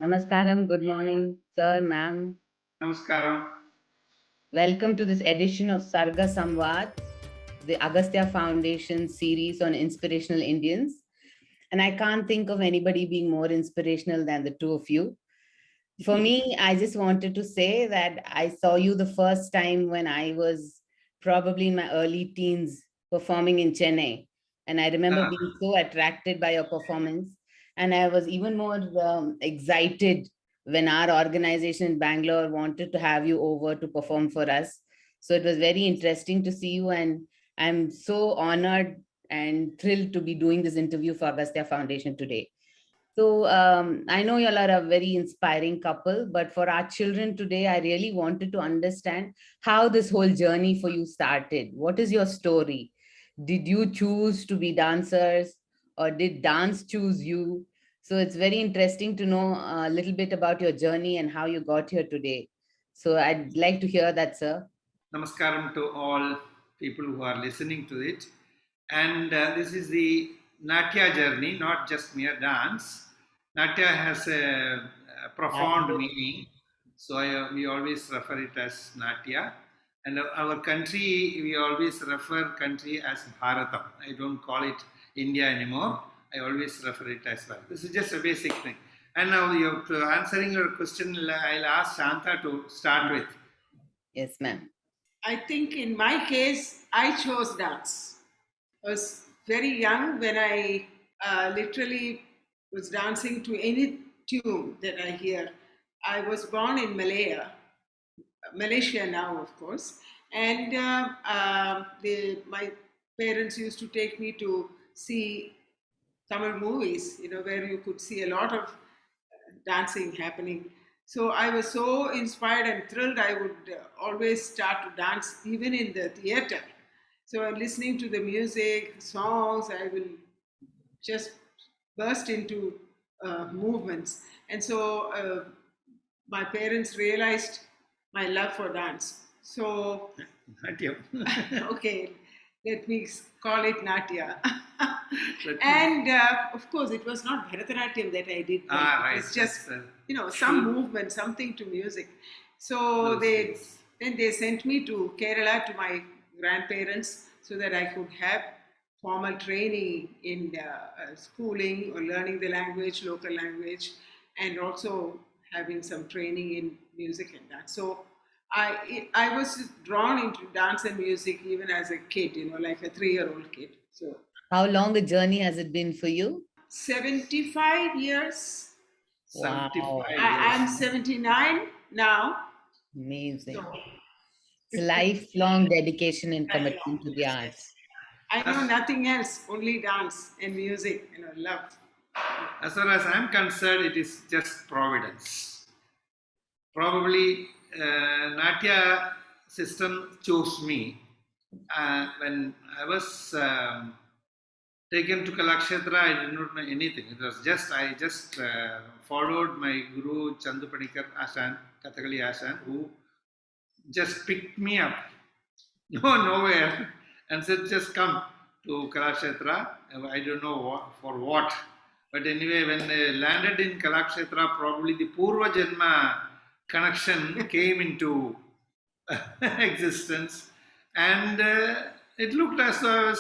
Namaskaram, good morning, sir, ma'am. Namaskaram. Welcome to this edition of Sarga Samvad, the Agastya Foundation series on inspirational Indians. And I can't think of anybody being more inspirational than the two of you. For me, I just wanted to say that I saw you the first time when I was probably in my early teens performing in Chennai. And I remember Ah, being so attracted by your performance. And I was even more excited when our organization in Bangalore wanted to have you over to perform for us. So it was very interesting to see you. And I'm so honored and thrilled to be doing this interview for Agastya Foundation today. So I know y'all are a very inspiring couple, but for our children today, I really wanted to understand how this whole journey for you started. What is your story? Did you choose to be dancers or did dance choose you? So it's very interesting to know a little bit about your journey and how you got here today. So I'd like to hear that, sir. Namaskaram to all people who are listening to it. And this is the Natya journey, not just mere dance. Natya has a profound Absolutely. meaning. So we always refer it as Natya. And our country, we always refer country as Bharatam. I don't call it India anymore. I always refer it as well. This is just a basic thing. And now answering your question, I'll ask Shanta to start with. Yes, ma'am. I think in my case, I chose dance. I was very young when I literally was dancing to any tune that I hear. I was born in Malaysia now, of course, and my parents used to take me to see Tamil movies, where you could see a lot of dancing happening. So I was so inspired and thrilled. I would always start to dance even in the theater. So listening to the music, songs, I will just burst into movements. And so my parents realized my love for dance. So Natya. okay, let me call it Natya. Let me. And of course, it was not Bharatanatyam that I did then. Ah, It right. was just, some True. movement, something to music. So Those days. they sent me to Kerala to my grandparents so that I could have formal training in schooling or learning the language, local language, and also having some training in music and dance. So I was drawn into dance and music even as a kid, like a 3-year-old kid. So How long a journey has it been for you? 75 years. 75 Wow, I'm years. 79 now. So amazing. It's lifelong dedication and lifelong, commitment to the yes, yes. arts. I As, know nothing else, only dance and music, love. as far as I'm concerned, it is just providence. Probably Natya system chose me when I was taken to Kalakshetra. I did not know anything. It was just I just followed my guru Chandu Panikar Ashan, Kathakali Ashan, who just picked me up, nowhere, and said, just come to Kalakshetra. I don't know for what. But anyway, when they landed in Kalakshetra, probably the Purva Janma connection came into existence. And it looked as though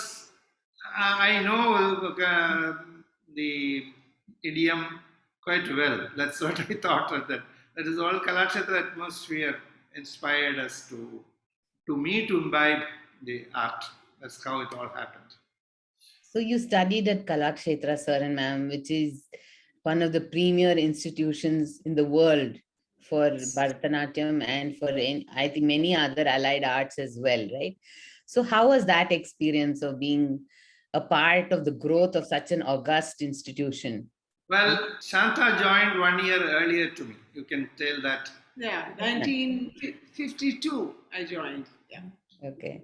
I know the idiom quite well. That's what I thought of that. That is all Kalakshetra atmosphere inspired us to me to imbibe the art. That's how it all happened. So you studied at Kalakshetra, sir and ma'am, which is one of the premier institutions in the world for Bharatanatyam and for, I think, many other allied arts as well, right? So how was that experience of being a part of the growth of such an august institution? Well, Shanta joined 1 year earlier to me. You can tell that. Yeah, 1952 I joined. Yeah. Okay,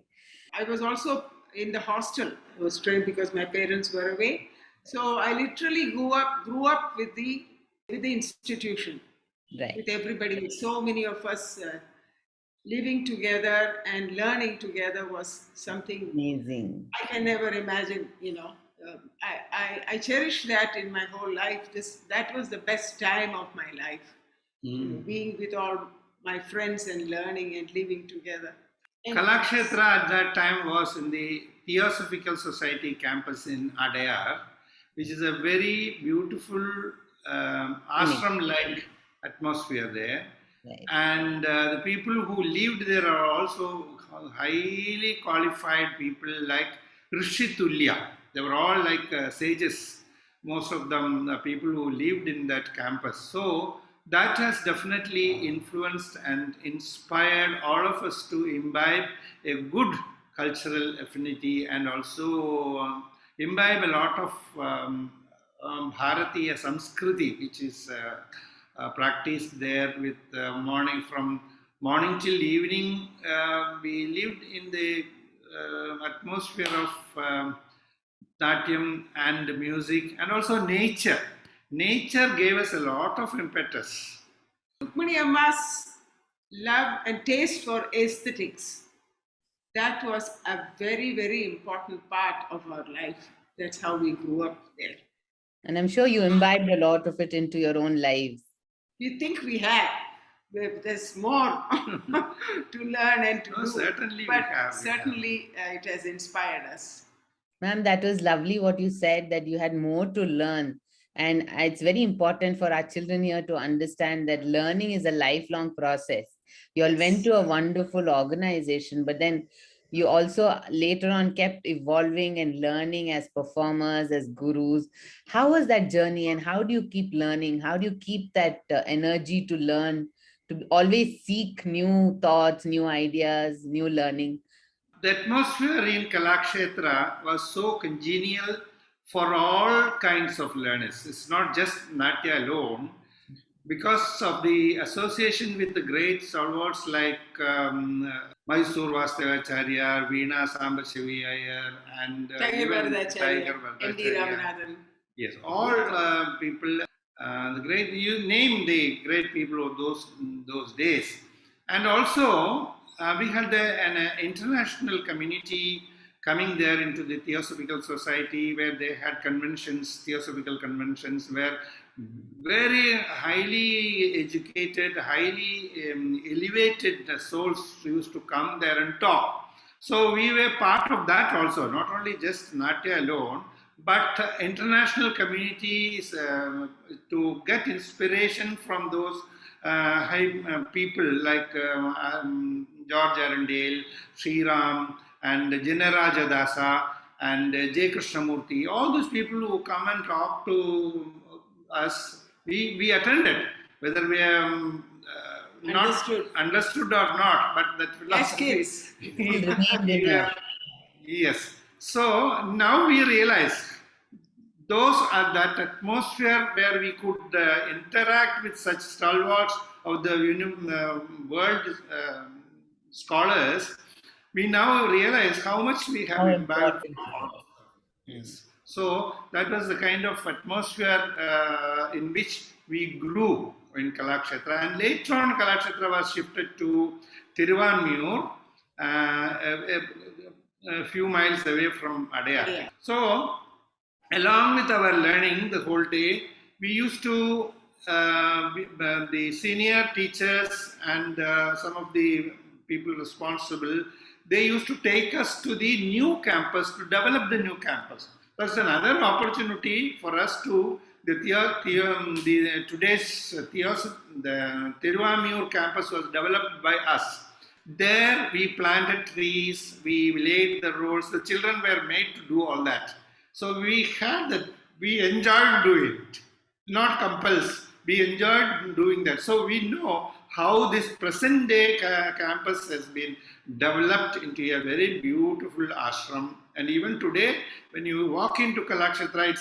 I was also in the hostel. I was trained because my parents were away. So I literally grew up with the institution, right. with everybody. With so many of us living together and learning together was something Amazing. I can never imagine. I cherish that in my whole life. That was the best time of my life. Being with all my friends and learning and living together. And Kalakshetra at that time was in the Theosophical Society campus in Adayar, which is a very beautiful ashram-like atmosphere there. Right. And the people who lived there are also highly qualified people like Rishi Tulya. They were all like sages, most of them people who lived in that campus. So that has definitely influenced and inspired all of us to imbibe a good cultural affinity and also imbibe a lot of Bharatiya Samskriti, which is practiced there with from morning till evening. We lived in the atmosphere of Natyam and music and also nature. Nature gave us a lot of impetus. Rukmini Amma's love and taste for aesthetics, that was a very, very important part of our life. That's how we grew up there. And I'm sure you imbibed a lot of it into your own lives. We think we have. There's more to learn and to do. Certainly but we have. Certainly it has inspired us. Ma'am, that was lovely what you said, that you had more to learn. And it's very important for our children here to understand that learning is a lifelong process. You all went to a wonderful organization, but then you also later on kept evolving and learning as performers, as gurus. How was that journey and how do you keep learning? How do you keep that energy to learn, to always seek new thoughts, new ideas, new learning? The atmosphere in Kalakshetra was so congenial for all kinds of learners. It's not just Natya alone. Because of the association with the great stalwarts like Mysore Vastavacharya, Veena Sambashivi Iyer, and Tiger Varadacharya, N.D. Ramanathan. Yes, all people, the great, you name the great people of those days. And also, we had an international community coming there into the Theosophical Society where they had conventions, theosophical conventions, where very highly educated, highly elevated souls used to come there and talk. So we were part of that also, not only just Natya alone, but international communities to get inspiration from those high people like George Arundel, Sri Ram, and Janaraja Dasa, and J. Krishnamurti, all those people who come and talk to us, we attended, whether we not understood or not, but that philosophy. Yes. So now we realize those are that atmosphere where we could interact with such stalwarts of the world scholars. We now realize how much we have imbibed. Yes. So that was the kind of atmosphere in which we grew in Kalakshetra. And later on, Kalakshetra was shifted to Tiruvanmiyur, a few miles away from Adayar. Yeah. So, along with our learning the whole day, we used to, the senior teachers and some of the people responsible, they used to take us to the new campus to develop the new campus. That's another opportunity for us to, the Tiruvanmiyur campus was developed by us. There we planted trees, we laid the roads, the children were made to do all that. So we enjoyed doing it, not compulsory. We enjoyed doing that. So we know how this present day campus has been developed into a very beautiful ashram. And even today, when you walk into Kalakshetra,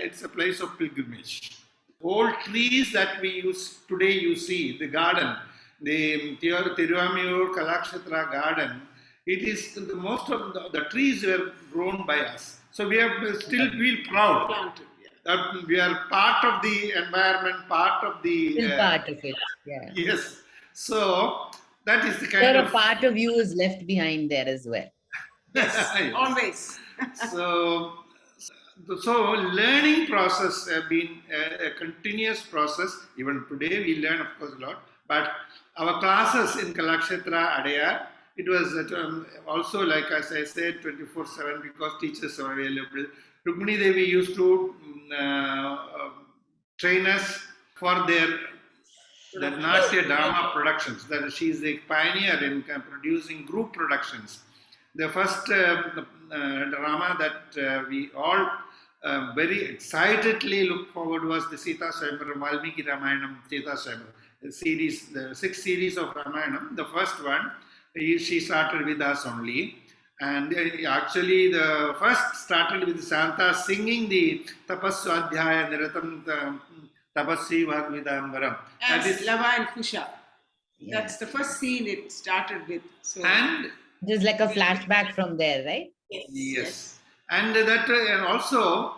it's a place of pilgrimage. Old trees that we use today, you see, the garden, the Tiruvanmiyur Kalakshetra garden, it is most of the trees were grown by us. So we still feel proud that we are part of the environment, part of the... Still part of it, yeah. Yes. So that is the kind of... a part of you is left behind there as well. Yes, always. So So learning process have been a continuous process. Even today we learn, of course, a lot. But our classes in Kalakshetra Adaya, it was also, like as I said, 24/7 because teachers are available. Rukmini Devi used to train us for their the Natya drama productions. That she is the pioneer in producing group productions. The first drama that we all very excitedly look forward was the Sita Swayamvara Valmiki Ramayanam Sita Swayamvara the series, the 6 series of Ramayanam. The first one, she started with us only. And actually, the first started with Santa singing the Tapaswadhyaya Niratam Tapasvi Bhagvidambaram. As That is, Lava and Kusha. Yeah. That's the first scene it started with. So and Just like a flashback from there, right? yes. And that and also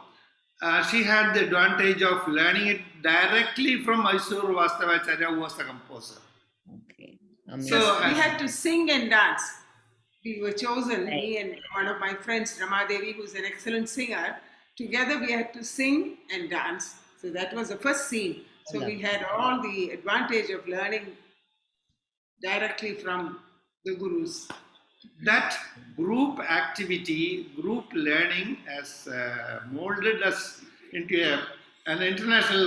she had the advantage of learning it directly from Mysuru Vastavacharya, who was the composer. Okay. So Amazing. we had to sing and dance. We were chosen, Right. me and one of my friends, Ramadevi, who's an excellent singer. Together we had to sing and dance. So that was the first scene. So we had all the advantage of learning directly from the gurus. That group activity, group learning has molded us into an international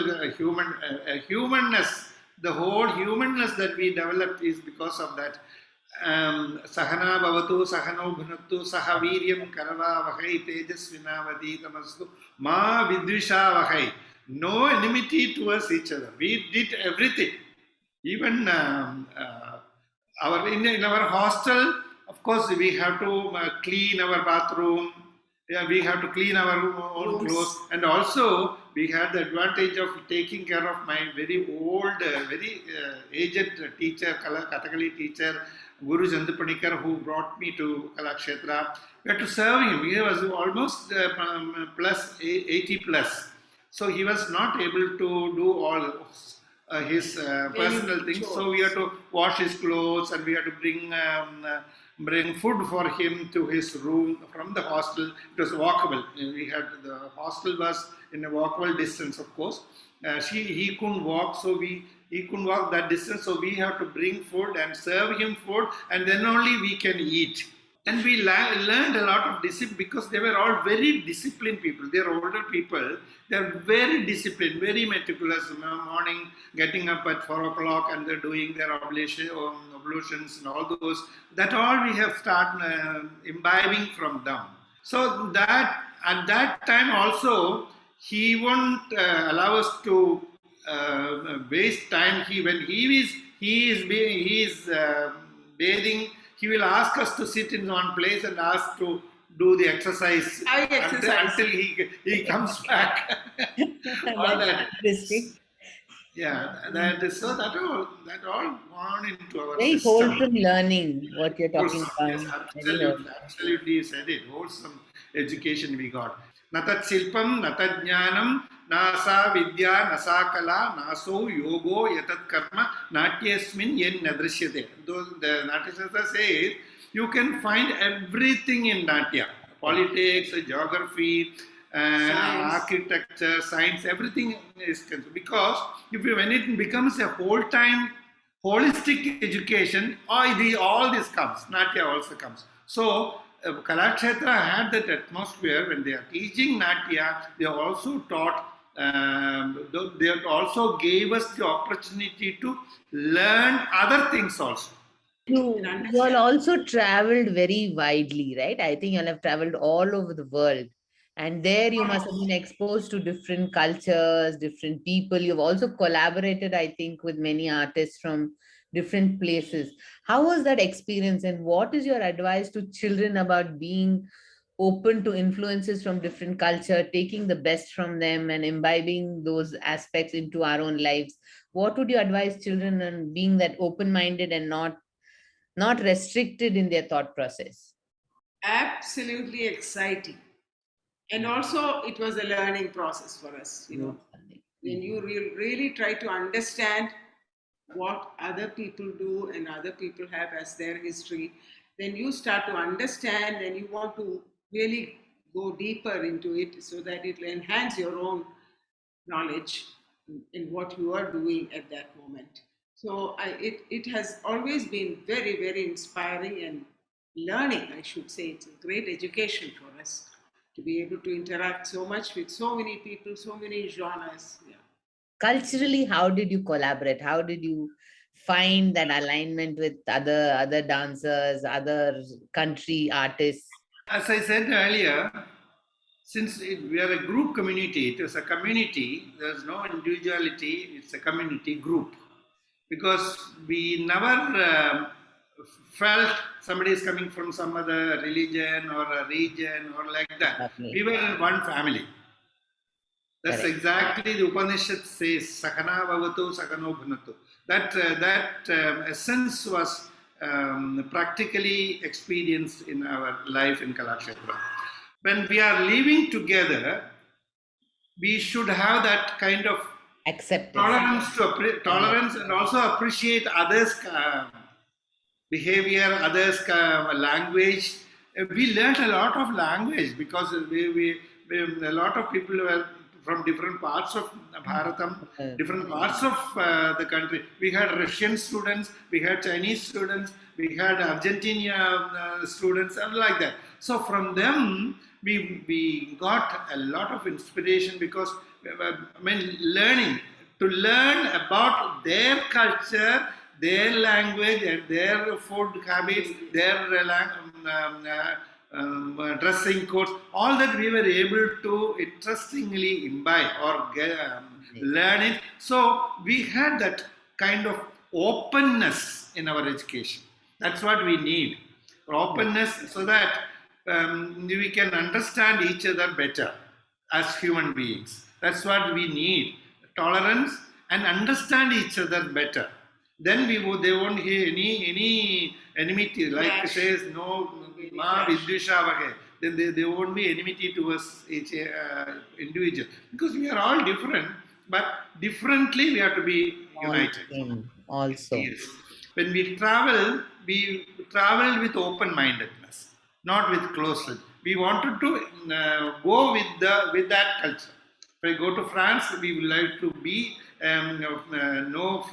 humanness. The whole humanness that we developed is because of that. Sahana bhavatu sahano bhunattu sahaviryam karavavahai tejasvinavati tamastu ma vidvishavahai. No enmity towards each other. We did everything. Even in our hostel, of course, we have to clean our bathroom. Yeah, we have to clean our own clothes, and also we had the advantage of taking care of my very old, very aged teacher, Kathakali teacher, Guru Chandupanikar, who brought me to Kalakshetra. We had to serve him. He was almost plus 80 plus, so he was not able to do all his personal things. So we had to wash his clothes, and we had to bring food for him to his room from the hostel. It was walkable. We had the hostel was in a walkable distance, of course. He couldn't walk, so he couldn't walk that distance. So we have to bring food and serve him food, and then only we can eat. And we learned a lot of discipline because they were all very disciplined people. They're older people. They're very disciplined, very meticulous. Morning, getting up at 4 o'clock and they're doing their ablutions and all those. That all we have started imbibing from them. So that at that time also, he won't allow us to waste time. When he is bathing, he will ask us to sit in one place and ask to do the exercise until he comes back. All that. Yeah, that all gone into our Very system. wholesome learning, what you're talking about. Yes, Very wholesome. absolutely, you said it. Wholesome education we got. Natat silpam, natat jnanam, nasa vidya, nasa kala, naso yogo, yatat karma, natyasmin yen nadrishyate. The Natyasastra says you can find everything in Natya. Politics, geography, architecture, science, everything is concerned. Because when it becomes a whole-time holistic education, all this comes. Natya also comes. So Kalakshetra had that atmosphere. When they are teaching Natya, they also taught. They also gave us the opportunity to learn other things also. You all also traveled very widely, right? I think you'll have traveled all over the world. And there you must have been exposed to different cultures, different people. You've also collaborated, I think, with many artists from different places. How was that experience? And what is your advice to children about being open to influences from different culture, taking the best from them and imbibing those aspects into our own lives? What would you advise children on being that open-minded and not restricted in their thought process? Absolutely exciting. And also, it was a learning process for us, when you really try to understand what other people do and other people have as their history, then you start to understand and you want to really go deeper into it so that it will enhance your own knowledge in what you are doing at that moment. So it has always been very, very inspiring and learning, I should say. It's a great education for us to be able to interact so much with so many people, so many genres. Yeah. Culturally, how did you collaborate? How did you find that alignment with other dancers, other country artists? As I said earlier, since we are a group community, it is a community, there's no individuality, it's a community group. Because we never felt somebody is coming from some other religion or a region or like that. Lovely. We were in one family. That's Correct. exactly the Upanishad says, Sakana Bhavatu, Sakano Bhunatu. That essence was practically experienced in our life in Kalakshetra. When we are living together, we should have that kind of Acceptance. tolerance and also appreciate others' behavior, others' language. We learned a lot of language because a lot of people were from different parts of Bharatam, different parts of the country. We had Russian students, we had Chinese students, we had Argentinian students, and like that. So from them, we got a lot of inspiration because to learn about their culture, their language, and their food habits, their dressing codes, all that we were able to interestingly imbibe or learn it. So we had that kind of openness in our education. That's what we need. Openness so that we can understand each other better as human beings. That's what we need. Tolerance and understand each other better. Then they won't hear any enmity, like says no ma viddusha. Then there won't be enmity towards each individual, because we are all different, but differently we have to be united. Also, Yes. When we travel with open-mindedness, not with closeness. We wanted to go with that culture. If I go to France, we would like to be know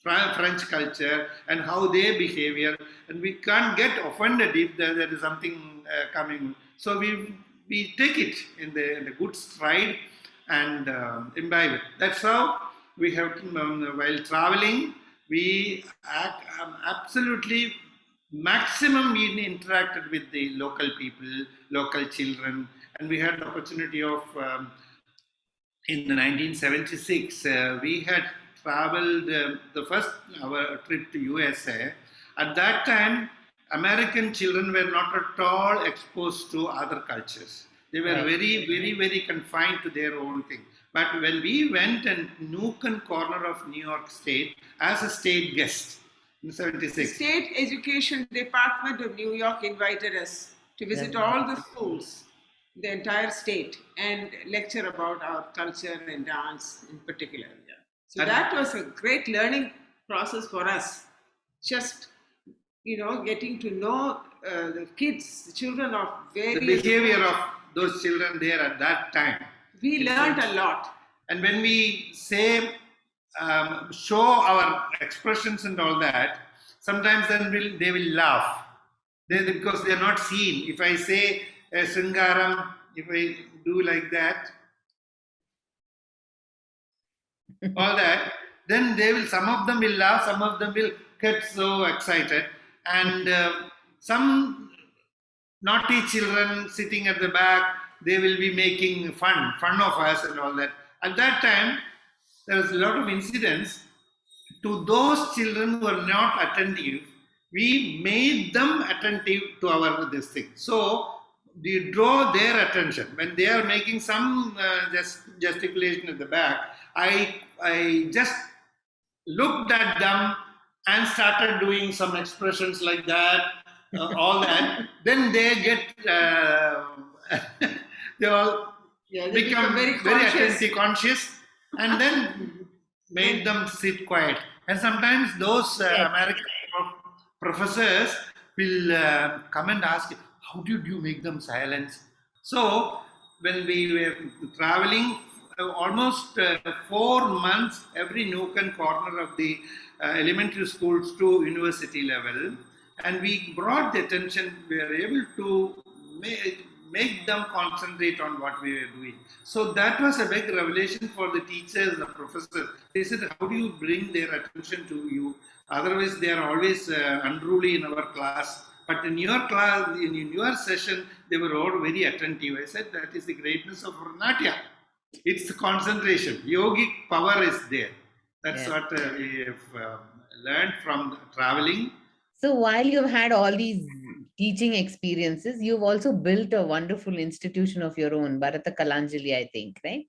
French culture and how they behavior, and we can't get offended if there is something coming. So we take it in the good stride and imbibe it. That's how we have to, while traveling, we absolutely maximum we interacted with the local people, local children, and we had the opportunity of in 1976 we had traveled the first our trip to USA. At that time, American children were not at all exposed to other cultures. They were very confined to their own thing. But when we went in nook and corner of New York State as a state guest in 76. The State Education Department of New York invited us to visit all the schools, the entire state, and lecture about our culture and dance in particular. Yeah. So that was a great learning process for us. Just, getting to know the kids, the children of various... The behavior of those children there at that time. We learned a lot. And when we say, show our expressions and all that, sometimes then they will laugh. Because they are not seen. If I say Sringaram, if I do like that, all that, then some of them will laugh, some of them will get so excited. And some naughty children sitting at the back, they will be making fun of us and all that. At that time, there was a lot of incidents. To those children who are not attentive, we made them attentive to this thing. So we draw their attention. When they are making some gesticulation at the back, I just looked at them and started doing some expressions like that, all that. Then they get, they all become very attentive, conscious, and then made them sit quiet. And sometimes those American professors will come and ask, how did you make them silence? So when we were traveling almost 4 months, every nook and corner of the elementary schools to university level, and we brought the attention, we were able to make them concentrate on what we were doing. So that was a big revelation for the teachers, the professors. They said, how do you bring their attention to you? Otherwise, they are always unruly in our class. But in your class, in your session, they were all very attentive. I said, that is the greatness of Natya. It's concentration. Yogic power is there. That's Yeah. what we have learned from traveling. So while you've had all these teaching experiences, you've also built a wonderful institution of your own, Bharata Kalanjali, I think, right?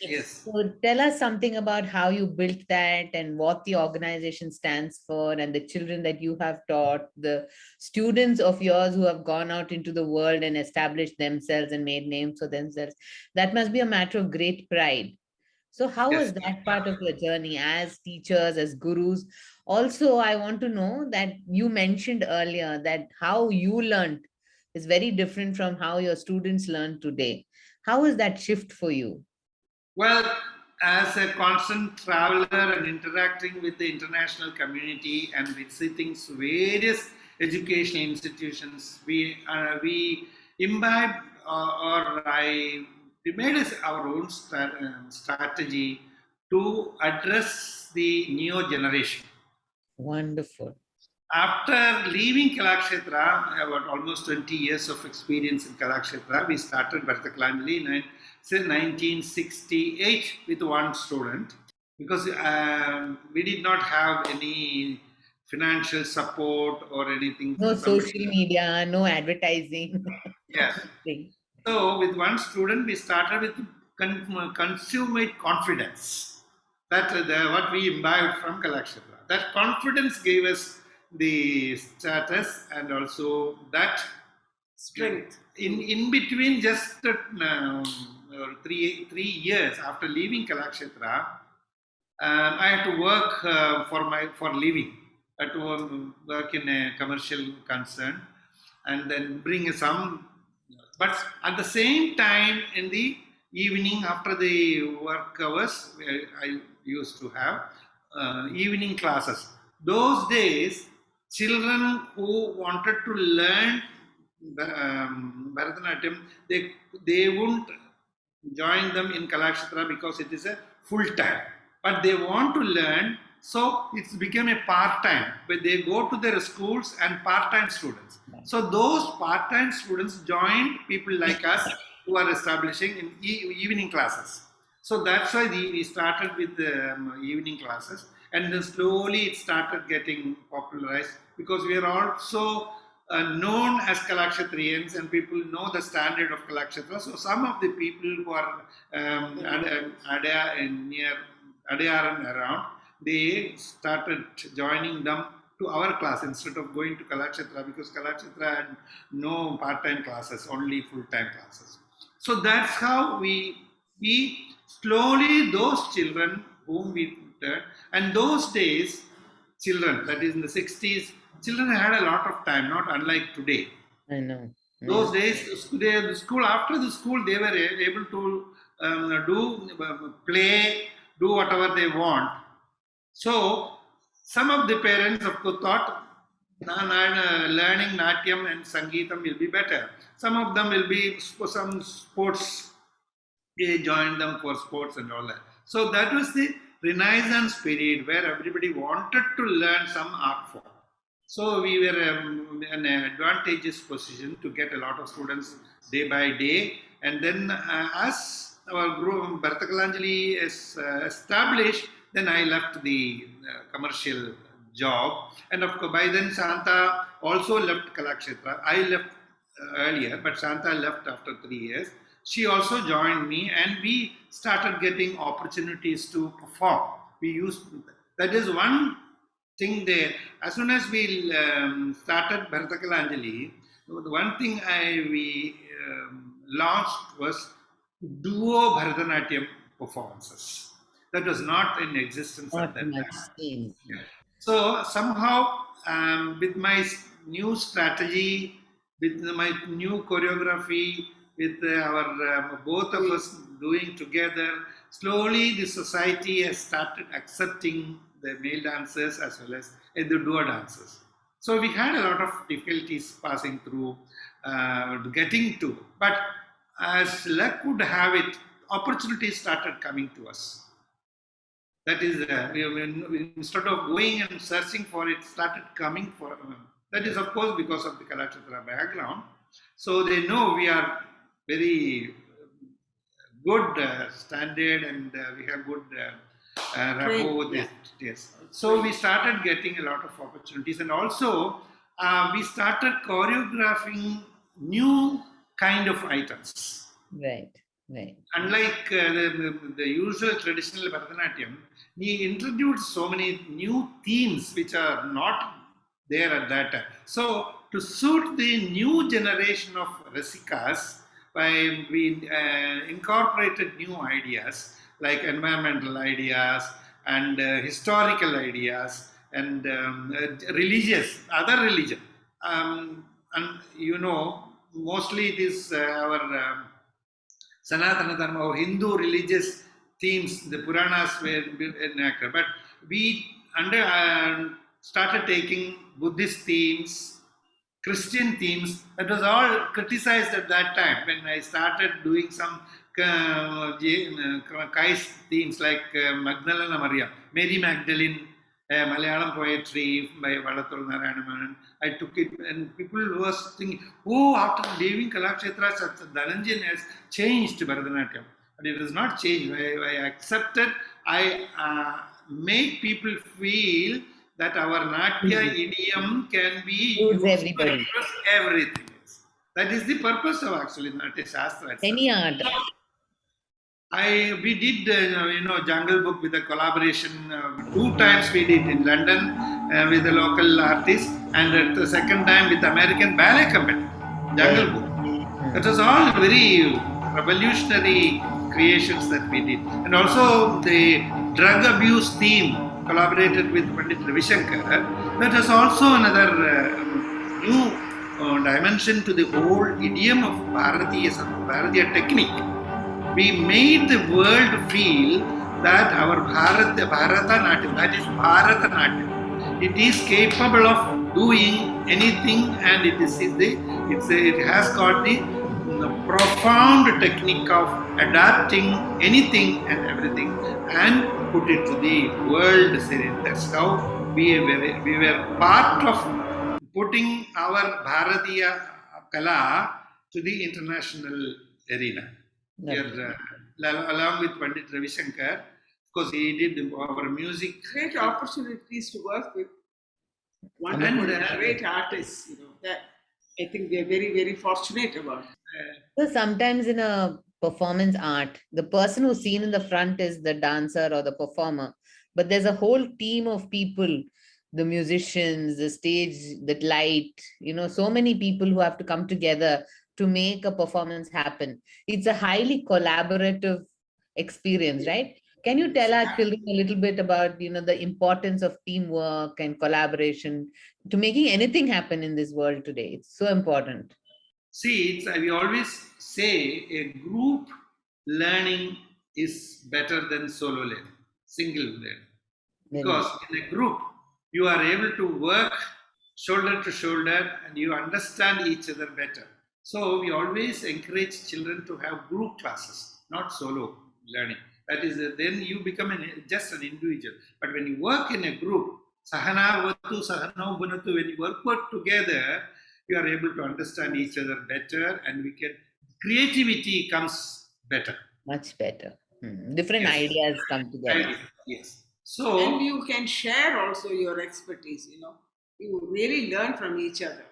Yes. So tell us something about how you built that and what the organization stands for, and the children that you have taught, the students of yours who have gone out into the world and established themselves and made names for themselves. That must be a matter of great pride. So how was Yes. that part of your journey as teachers, as gurus? Also, I want to know that you mentioned earlier that how you learned is very different from how your students learn today. How is that shift for you? Well, as a constant traveler and interacting with the international community and visiting various educational institutions, we imbibe we made our own strategy to address the neo generation. Wonderful. After leaving Kalakshetra, about almost 20 years of experience in Kalakshetra, we started Bharata Kalanjali in 1968 with one student, because we did not have any financial support or anything. No Somebody, social media, no advertising. yes. Nothing. So with one student, we started with consummate confidence. That what we imbibed from Kalakshetra. That confidence gave us the status, and also that Strength. in between just 3 years after leaving Kalakshetra, I had to work for living. I had to work in a commercial concern, and then bring some. But at the same time, in the evening after the work hours, I used to have evening classes. Those days, children who wanted to learn Bharatanatyam, they wouldn't join them in Kalakshetra because it is a full time. But they want to learn, so it's become a part time where they go to their schools and part time students. So those part time students joined people like us who are establishing in evening classes. So that's why we started with the evening classes, and then slowly it started getting popularized because we are also known as Kalakshetriyans, and people know the standard of Kalakshetra. So some of the people who are near Adayar and around, they started joining them to our class instead of going to Kalakshetra, because Kalakshetra had no part-time classes, only full-time classes. So that's how we slowly those children whom we tutored, and those days, children, that is in the 60s, children had a lot of time, not unlike today. I know. Those days, the school, after the school, they were able to do play, do whatever they want. So some of the parents, of course, thought learning Natyam and Sangeetam will be better. Some of them will be some sports. They joined them for sports and all that. So that was the Renaissance period where everybody wanted to learn some art form. So we were in an advantageous position to get a lot of students day by day. And then as our group Bharata Kalanjali is established, then I left the commercial job. And of course, by then Shanta also left Kalakshetra. I left earlier, but Shanta left after 3 years. She also joined me, and we started getting opportunities to perform. We used that is one thing there. As soon as we started Bharata Kalanjali, the one thing we launched was duo Bharatanatyam performances. That was not in existence at Not that much time. seen. So somehow, with my new strategy, with my new choreography, with our both of us doing together, slowly the society has started accepting the male dancers as well as the duo dancers. So we had a lot of difficulties passing through, getting to, but as luck would have it, opportunities started coming to us. That is, instead of going and searching for it, started coming for. That is, of course, because of the Kalachitra background. So they know we are very good standard, and we have good rapport with yeah. it. Yes. So we started getting a lot of opportunities, and also we started choreographing new kind of items. Right. Right. Unlike the usual traditional Bharatanatyam, he introduced so many new themes which are not there at that time. So, to suit the new generation of Rasikas, we incorporated new ideas like environmental ideas and historical ideas and religious, other religion. And mostly it is our Sanatana Dharma or Hindu religious themes, the Puranas were enacted. But we started taking Buddhist themes, Christian themes. That was all criticized at that time when I started doing some Christ themes like Magdalena Maria, Mary Magdalene, Malayalam poetry by Valathur Narayana. I took it, and people was thinking, oh, after leaving Kalakshetra, Dhananjayan has changed Bharatanatyam. But it has not changed. I accepted, I make people feel that our Natya idiom can be used to Everybody. express everything. That is the purpose of actually Natya Shastra itself. Any art. We did Jungle Book with a collaboration. 2 times we did in London with a local artist, and at the second time with the American Ballet Company. Jungle Book. That was all very revolutionary creations that we did, and also the drug abuse theme collaborated with Pandit Ravi Shankar. That was also another new dimension to the whole idiom of Bharatiya technique. We made the world feel that our Bharatanatyam, that is Bharatanatyam, it is capable of doing anything, and it has got the profound technique of adapting anything and everything and put it to the world scene. That's how we were part of putting our Bharatiya Kala to the international arena. Here, along with Pandit Ravi Shankar, because he did our music. Great opportunities to work with wonderful, great artists. That I think we are very, very fortunate about. So sometimes in a performance art, the person who's seen in the front is the dancer or the performer, but there's a whole team of people, the musicians, the stage, the light, so many people who have to come together to make a performance happen. It's a highly collaborative experience, right? Can you tell our children a little bit about, the importance of teamwork and collaboration to making anything happen in this world today? It's so important. See, we always say a group learning is better than solo learning, single learning. Because in a group, you are able to work shoulder to shoulder and you understand each other better. So we always encourage children to have group classes, not solo learning. That is, then you become just an individual. But when you work in a group, sahana vatu, sahana bunatu, when you work together, you are able to understand each other better, and creativity comes better. Much better. Different ideas come together. Yes. And you can share also your expertise, You really learn from each other.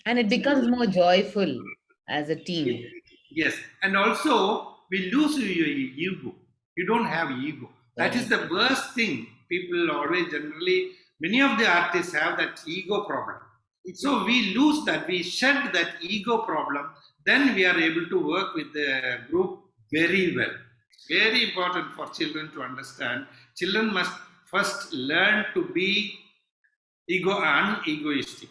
And it becomes more joyful as a team. Yes. And also, we lose your ego. You don't have ego. That is the worst thing. People always generally, many of the artists have that ego problem. So we lose that, we shed that ego problem, then we are able to work with the group very well. Very important for children to understand. Children must first learn to be unegoistic.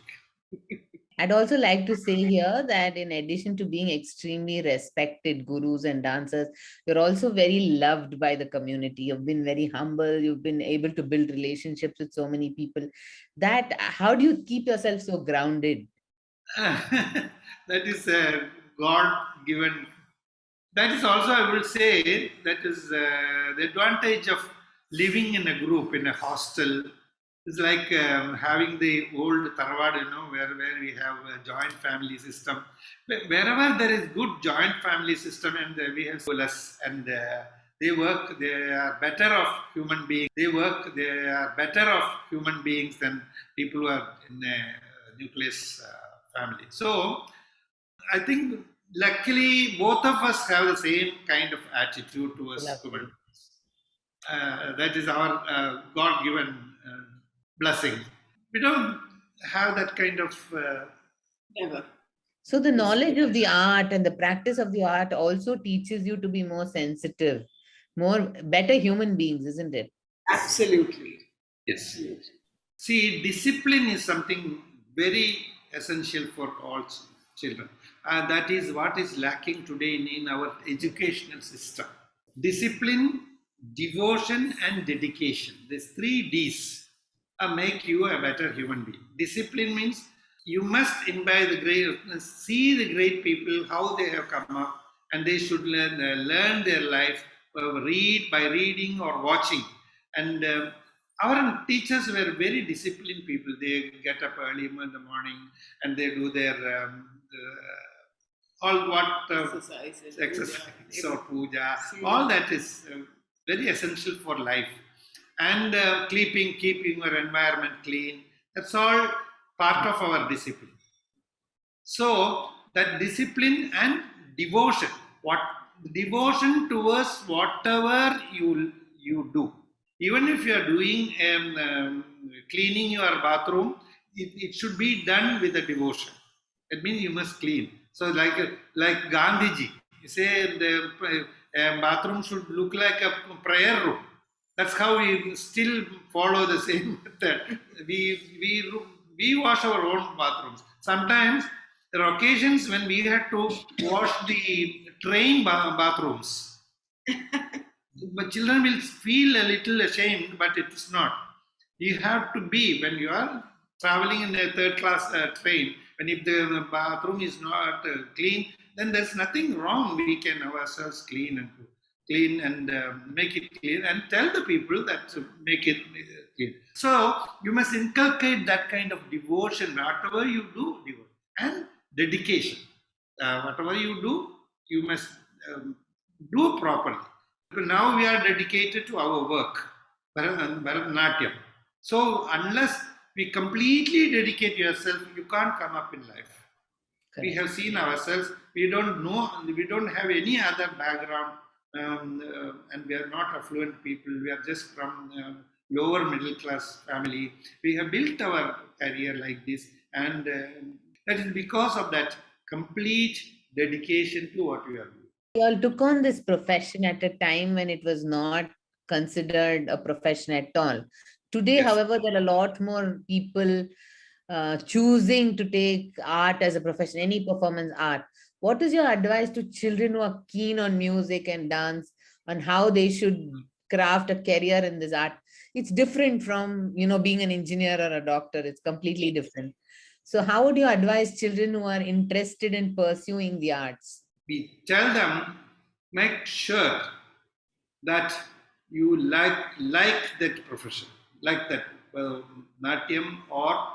I'd also like to say here that in addition to being extremely respected gurus and dancers, you're also very loved by the community. You've been very humble. You've been able to build relationships with so many people. That how do you keep yourself so grounded? That is a God given. That is also, I will say, that is the advantage of living in a group, in a hostel. It's like having the old Tarwad, where we have a joint family system. Wherever there is good joint family system and we have less and they are better of human beings. They are better of human beings than people who are in a nucleus family. So I think luckily both of us have the same kind of attitude towards human Lovely. beings. That is our God-given blessing. We don't have that kind of. Never. So the knowledge of the art and the practice of the art also teaches you to be more sensitive, more better human beings, isn't it? Absolutely. Yes. See, discipline is something very essential for all children. That is what is lacking today in our educational system. Discipline, devotion, and dedication. These three Ds make you a better human being. Discipline means you must imbibe the great, see the great people, how they have come up, and they should learn their life, read by reading or watching. And our teachers were very disciplined people. They get up early in the morning and they do their all what Exercise and exercise puja, or puja, See. all that is very essential for life. And keeping your environment clean, that's all part of our discipline. So that discipline and devotion, what devotion towards whatever you do, even if you are doing cleaning your bathroom, it should be done with a devotion. That means you must clean. So like Gandhiji, you say the bathroom should look like a prayer room. That's how we still follow the same method. We wash our own bathrooms. Sometimes there are occasions when we had to wash the train bathrooms. But children will feel a little ashamed, but it is not. You have to be, when you are traveling in a third class train, and if the bathroom is not clean, then there's nothing wrong. We can ourselves clean and make it clean and tell the people that to make it clean. So you must inculcate that kind of devotion, whatever you do, and dedication. Whatever you do, you must do properly. Now we are dedicated to our work, Bharatanatyam. So unless we completely dedicate yourself, you can't come up in life. Correct. We have seen ourselves, we don't know, we don't have any other background, and we are not affluent people. We are just from lower middle class family. We have built our career like this, and that is because of that complete dedication to what we are doing. You all took on this profession at a time when it was not considered a profession at all. Today, Yes. however, there are a lot more people choosing to take art as a profession, any performance art. What is your advice to children who are keen on music and dance on how they should craft a career in this art? It's different from, being an engineer or a doctor. It's completely different. So how would you advise children who are interested in pursuing the arts? We tell them, make sure that you like that profession, like that Natyam, or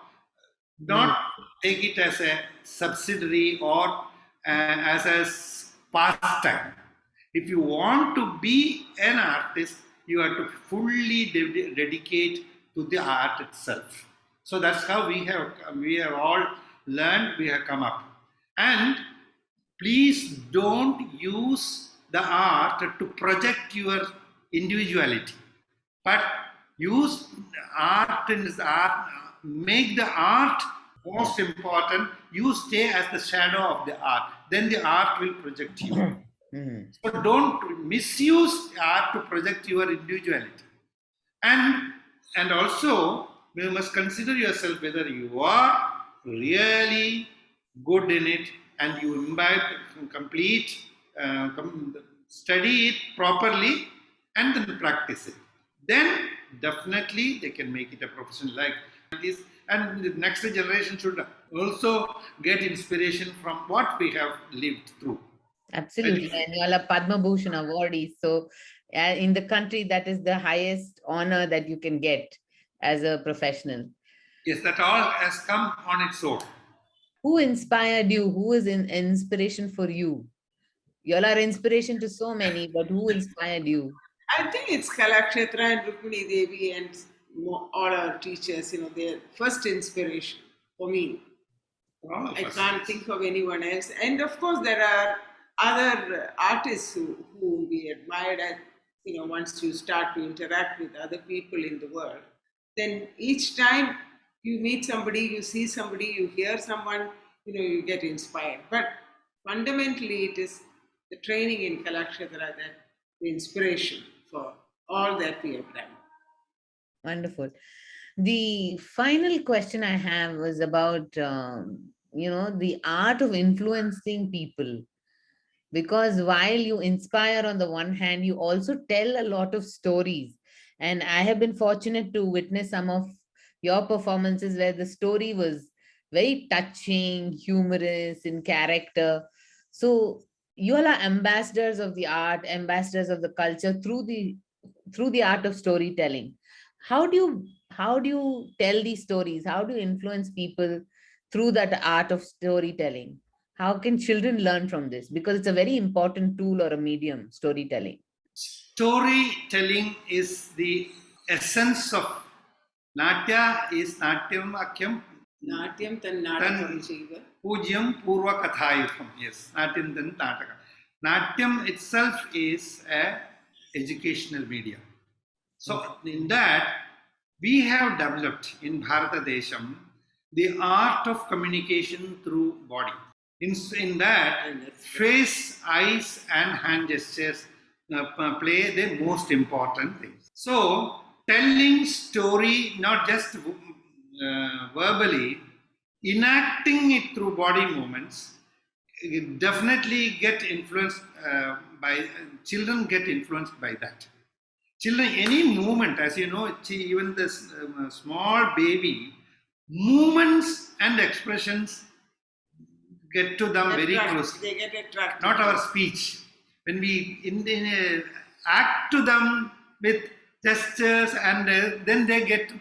not take it as a subsidiary or as a pastime. If you want to be an artist, you have to fully dedicate to the art itself. So that's how we have all learned, we have come up. And please don't use the art to project your individuality, but use art and art, make the art most important. You stay as the shadow of the art, then the art will project you. So don't misuse art to project your individuality. And also you must consider yourself whether you are really good in it, and you imbibe, complete, study it properly, and then practice it. Then definitely they can make it a profession like this. And the next generation should also get inspiration from what we have lived through. Absolutely. And you all are Padma Bhushan awardees. So, in the country, that is the highest honor that you can get as a professional. Yes, that all has come on its own. Who inspired you? Who is in inspiration for you? You all are inspiration to so many, but who inspired you? I think it's Kalakshetra and Rukmini Devi and all our teachers, their first inspiration for me. All of I us. can't think of anyone else. And of course, there are other artists who we admired. And, once you start to interact with other people in the world, then each time you meet somebody, you see somebody, you hear someone, you get inspired. But fundamentally, it is the training in Kalakshetra that the inspiration for all that we have done. Wonderful. The final question I have was about, the art of influencing people. Because while you inspire on the one hand, you also tell a lot of stories. And I have been fortunate to witness some of your performances where the story was very touching, humorous in character. So you all are ambassadors of the art, ambassadors of the culture through the art of storytelling. How do you tell these stories? How do you influence people through that art of storytelling? How can children learn from this? Because it's a very important tool or a medium, storytelling. Storytelling is the essence of Natya is Natyam Akyam Natyam tan natakam chaiva. Pujyam Purva Kathayutham. Yes, Natyam then Nataka. Natyam itself is a educational medium. So in that, we have developed in Bharata Desham the art of communication through body. In that, face, eyes, and hand gestures play the most important things. So, telling story not just verbally, enacting it through body movements, definitely get influenced by children. Get influenced by that. Children, any movement, as you know, even this small baby, movements and expressions get to them very close. They get attracted. Not our speech. When we act to them with gestures, and then they get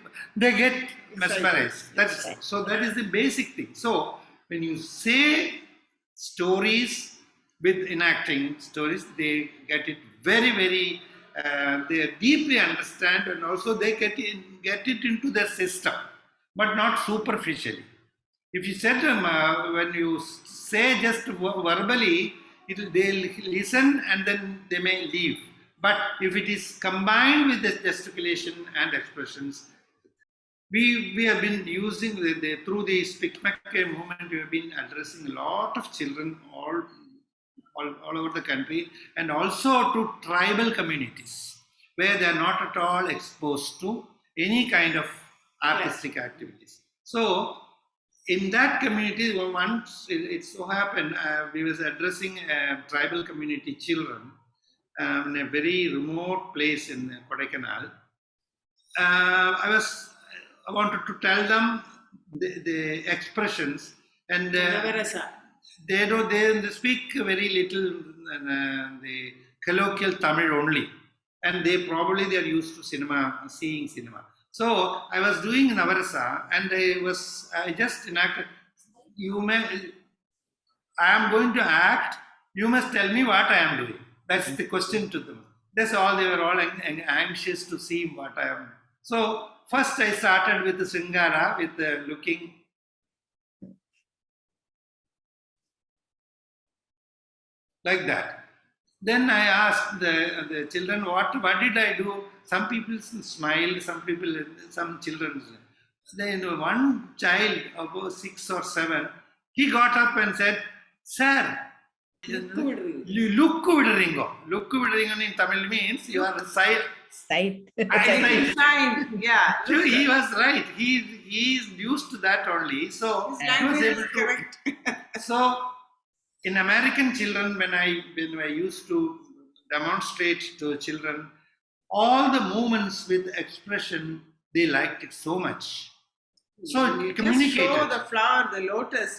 mesmerized. That is the basic thing. So when you say stories with enacting stories, they get it very, very. They deeply understand, and also they get it into their system, but not superficially. If you said them when you say just verbally, they'll listen and then they may leave. But if it is combined with the gesticulation and expressions, we have been using through the Spikmak movement. We have been addressing a lot of children all over the country, and also to tribal communities where they are not at all exposed to any kind of artistic activities. So in that community, once it so happened, we was addressing tribal community children in a very remote place in Kodaikanal. I wanted to tell them the expressions, and they speak very little the colloquial Tamil only, and they are used to seeing cinema. So I was doing Navarasa, and I just enacted. I am going to act. You must tell me what I am doing. That's the question to them. That's all. They were all anxious to see what I am. So first I started with the Singara, with the looking. Like that. Then I asked the children, what did I do? Some people smiled, some children. Then one child, about 6 or 7, he got up and said, "Sir, Lukku vidaringo." Lukku vidaringo in Tamil means you are sight. Sight. Sign, yeah. He was right. He he is used to that only. So His he was language able is to. correct. So in American children, when I used to demonstrate to children, all the movements with expression, they liked it so much. So When you it just show communicated. the flower, the lotus,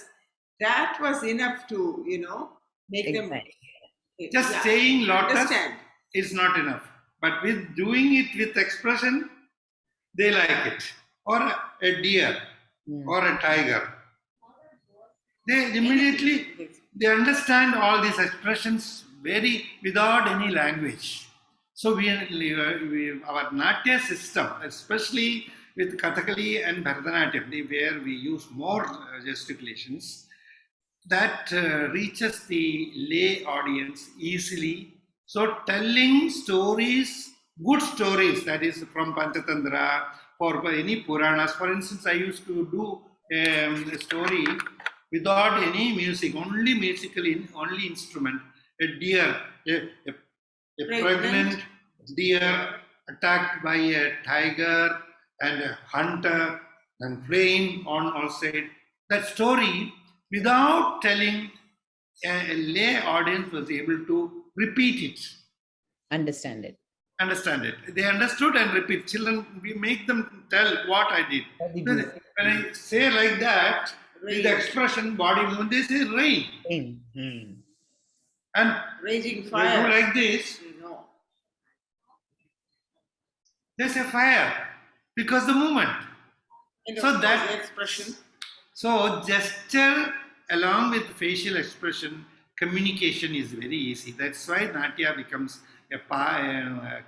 that was enough to, make Exactly. them Just saying lotus understand. is not enough. But with doing it with expression, they like it. Or a deer Yeah. or a tiger. They immediately Anything. they understand all these expressions very without any language. So our Natya system, especially with Kathakali and Bharatanatyam, where we use more gesticulations, that reaches the lay audience easily. So telling stories, good stories, that is from Panchatantra, for any Puranas. For instance, I used to do a story without any music, only musically, only instrument. A deer, a pregnant deer attacked by a tiger and a hunter and flame on all sides. That story, without telling, a lay audience was able to repeat it, Understand it. understand it. They understood and repeat. Children, we make them tell what I did. What did When you I say like that, with the expression, body movement, they say rain. say? Hmm. And Raging we fire. do like this, they say fire because the movement. And So of course, that- the expression. So gesture along with facial expression, communication is very easy. That's why Natya becomes a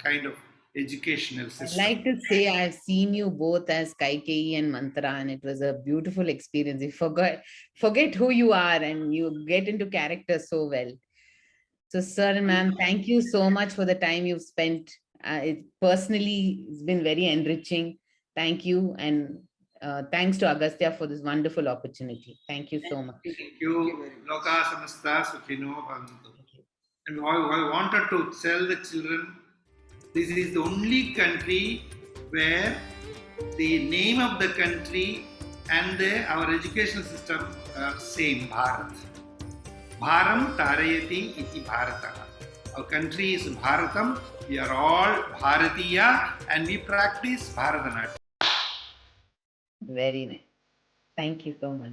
kind of educational I'd system. like to say I've seen you both as Kaikeyi and Mantra, and it was a beautiful experience. You forget who you are and you get into character so well. So, sir and ma'am, thank you so much for the time you've spent. It personally has been very enriching. Thank you, and thanks to Agastya for this wonderful opportunity. Thank you so much. Thank you. Loka samasta sukhino bhavantu. And I wanted to tell the children, this is the only country where the name of the country and our educational system are same, Bharat. Bharam Tarayati iti Bharata. Our country is Bharatam. We are all Bharatiya and we practice Bharatanatyam. Very nice. Thank you so much.